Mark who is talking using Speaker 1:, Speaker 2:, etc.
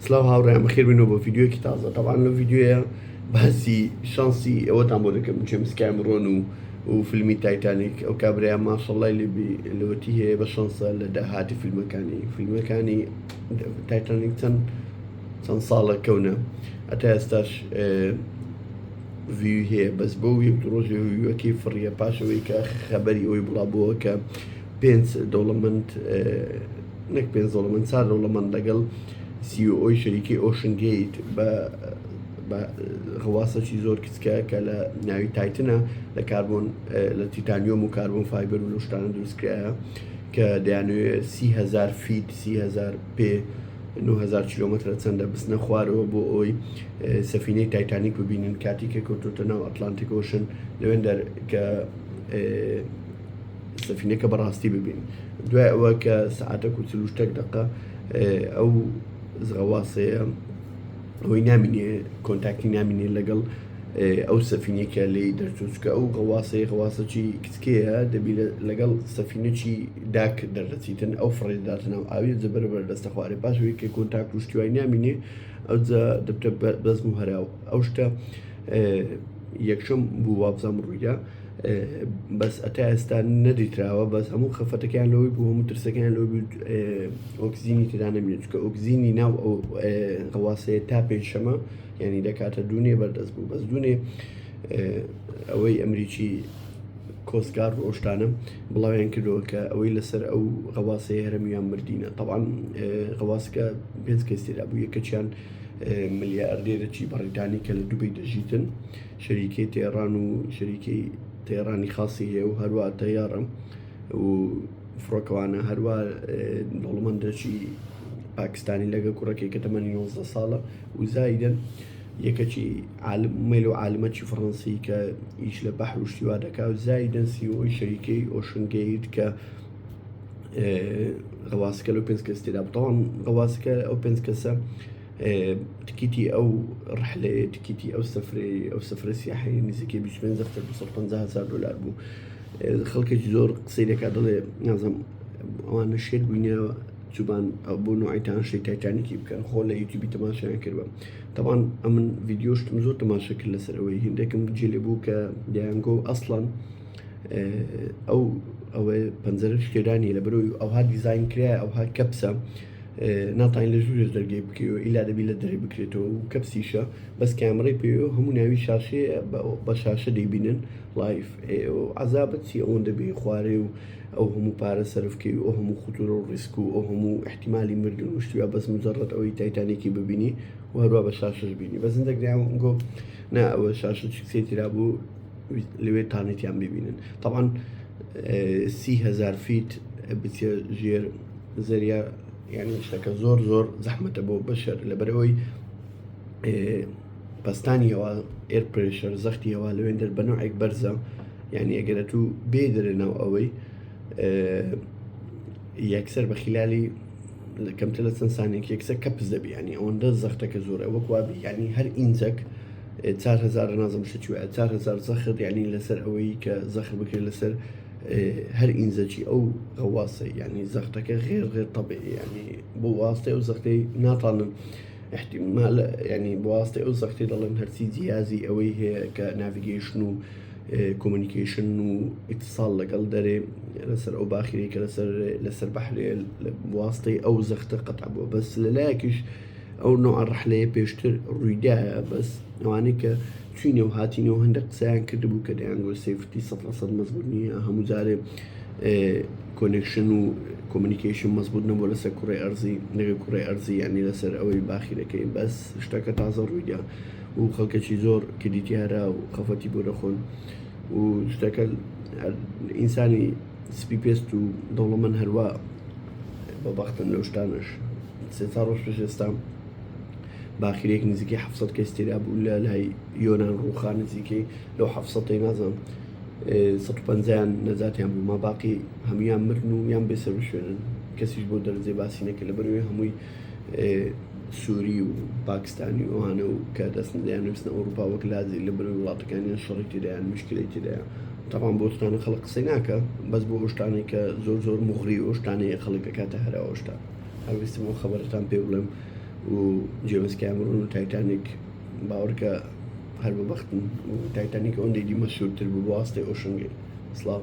Speaker 1: سلااو هاوڕێیان بەخێر بنەوە بۆ ڤیددیۆکی تازە طبعاً لە ڤیددیۆیە باسی شانسی ئەوەتان بۆ دەکەم جێمس کامێرۆن و فیلمی تایتانیک ئەو کابرایان ماشەڵڵای لەوەتی هەیە بە شانسە لە داهاتی فیلمەکانی تایتانیک چەند ساڵە کەونە ئەتا ئێستاش ڤیو هەیە بەس بۆ یەک ڕۆژێ ڤیوەکەی فڕیە پاشەوەی کە خەبەری ئەوەی بڵابووە کە پێنج دەوڵەمەند نەک پێنج دەوڵەمەند چار دەوڵەمەند لەگەڵ CEO شەریکی ئۆشن گەیت بە غەواسەکی زۆر کچکە کە لە ناوی تایتنە لە کاربۆن لە تیتانیۆم و کاربۆن فایبەر و لەو شتانە دروستکرایە کە دەیانوێت 30,000 فیت 30,000 پێ 9,000 کیلۆمەترە چەندە بستنە خوارەوە بۆ ئەوی سەفینەی تایتانیک ببینن کاتی کە کەوتۆتە ناو ئەتلانتیک ئۆشن لەوێندەر کە سەفینەکە بەڕاستی ببین دوای ئەوە کە سەعاتە و 48 دقە ئەو غەواسەیە ئەوەی نامینێ کۆنتاکتی نامینێ لەگەڵ ئەو سەفینێکە لێی دەرچوچکە ئەو غەواسەی کچکەیە دەبی لەگەڵ سەفینەکی داک دەردەچیتن ئەو فڕێداتنەوە ئاوی جەبەر بەردەستە خوارێ پاشەوەی کە کۆنتاکت و شتیوای نامینێ ئەو دەبتە بەزم و هەراو ئەو شتە یەکشەم بوو وابزەم ڕوویدا بەس ئەتا ئێستا نەدیتراوە بەس هەموو خەفەتەکان لەوەی بوو هەموو ترسەکان لەوەی ئۆکسزیینی تێدا نەمێت چکە ئۆکسزیینی ناو ئەو غەواسەیە تا پێنجشەمە یعنی دەکاتە دوونێ بەردەست بوو بەس دوونێ ئەوەی ئەمریکی کۆستگار و ئۆشتانە بڵاویان کردەوە کە ئەوەی لەسەر ئەو غەواسەیە هەرمیان مردینە طبعاً غەواسەکە پێنج کەس تێدا بوو یەکەچیان ملیاردێرەی بەریتانی کە لە دووبەی دەژیتن شەریکەی تێڕان و شەریکەی تێڕانی خاصی هەیە و هەروە تەیارە و فڕۆکەوانە هەروە دەوڵەمەندێکی پاکستانی لەگە کوڕەکەی کە تەمەنی 19 ساڵە و زایدەن یەکەکی مەیل و عالمەکی فەڕەنسی کە ئیش لە بەحر و شتیوا دەکا و زایدەن CEO شەریکەی ئۆشن گەیت کە غەواسەکە لەو پێنج کەس تێدا بڵاوان غەواسەکە ئەو پێنج کەسە تکیتی ئەو ڕحلەیە تکیتی ئەو سەفرە سیاحی نزیکەی 250,000 دلار بوو خەڵکێکی زۆر قسەی دەکات دەڵێ نازم ئەوانە شێر بووینەوە جوبان بۆ نوعیتان شتێک تایتانیکی بکەن خۆ لە یوتیوبی تەماشایان کردوە طبعاً ئەمن ڤیددیۆشتم زۆر تەماشا کرد لەسەر ئەوەی هندێکم جێلێ بوو کە دەیانگۆ ئەسڵەن ئەوە پەنجەرە شتێدانی لە بەرەوەی ئەوها دیزاین کرایە ئەوها کەپسە ناتوانین لە ژوورێش دەرگێ بکەوە ئیلا دەبی لە دەرێ بکرێتەوە و کەپسیشە بەس کامەڕەی پێوە هەموو ناوی شاشەیە بە شاشە دەیبینن لایف عەزابەت چی ئەوەن دەبێ خوارێ و ئەو هەموو پارە سەرفکەی و ئەو هەموو خوتورە و ڕیسک و ئەو هەموو احتیمالی مردن و شتویا بەس مجەڕەد ئەوەی تایتانێکی ببینی و هەروە بە شاشەش بینی بەس هەندێک گۆ نا ئەوە شاشە چکسێ تیرا بوو لەوێ تانێتیان ببینن طبعاً 30,000 فیت بچێ ژێر زەریا یعنی شتەکە زۆر زەحمەتە بۆ بەشەر لەبەرەوەی پەستانیەوە ئێرپرێشەر زەختیەوە لەوێندەر بە نوعێک بەرزە یعنی ئەگەرە تو بێ دەرێنەوە ئەوەی یەکسەر بە خلالی کەمتر لە چەند سانێک یەکسەر کەپس دەبی ینی ئەوەندە زەختەکە زۆر ئەوە کوابی ینی هەر ئینجەک 4,000 نازم شتوە 4,000 زەخت ینی لەسەر ئەوەی کە زەخر بکرێت لەسەر هەر ئینجەکی ئەو غەواسە ینی زەختەکە غێر طەبیعی ینی بۆ واستەی ئەو زەختەی ناتوانن احتیمال ینی بۆ واستەی ئەو زەختی دەڵێن هەرچی جیازی ئەوەی هەیە کە ناڤیگەیشن و کۆمونیکیشن و ئیتیساڵ لەگەڵ دەرێ لەسەر ئەو باخیرەی کە لەسەر بەحرێ واستەی ئەو زەختە قەتع بووە بەس لەلایەکیش ئەو نوع ڕەحلەیە پێشتر ڕوویدایە بەس ئەوانەی کە چوینەوە هاتینەوە هەندێک قسەیان کردبوو کە دەیانگۆ سێفتی 100% مەزبوط نییە هەموو جارێ کۆنێکشن و کۆمونیکیشن مەزبوط نەبووە لەسەر کوڕی ئەرزی نەگە کوڕی ئەرزی ینی لەسەر ئەوەی باخیرەکەی بەس شتەکە تازە ڕوویدا و خەڵکێکی زۆر کردیتی هەرا و خەفەتی بۆ دەخۆن و شتەکە ئینسانی سپی پێست و دەوڵەمەند هەروە بەبەختن لەو شتانش سێ ڕۆژ پێش ئێستا باخیرێک نزیکەی 700 کەس تێدا بوو لە لای یۆنان ڕووخان نزیکەی لەو 700 نازانم 150 نەجاتیان بوو ما باقی هەمویان مردن و یان بێسەر بشوێنن کەسیش بۆ دەرەجێ باسی نەکرد لەبەرەوەی هەمووی سووری و پاکستانی وانە و کە دەستیان نووسنە ئەوروپا وەک لازی لەبەرەوەی وڵاتەکانیان شەڕی تێدایان مشکلەی تێدایە طبعاً بۆ شتانە خەڵک قسەی ناکە بەس بۆ ئەو شتانەی کە زۆر مغری ئەو شتانەیە خەڵک دەکاتە هەرا ئەو شتان هەویستم ئەو خەبەرتان پێ بڵێم و جيمس كاميرون و تايتانيك باوەڕکە هەر بە بەختن و تایتانیک ئەوەندەی دی مەشهورتر بوو بە واستەی ئۆشن گەیت. سڵاو.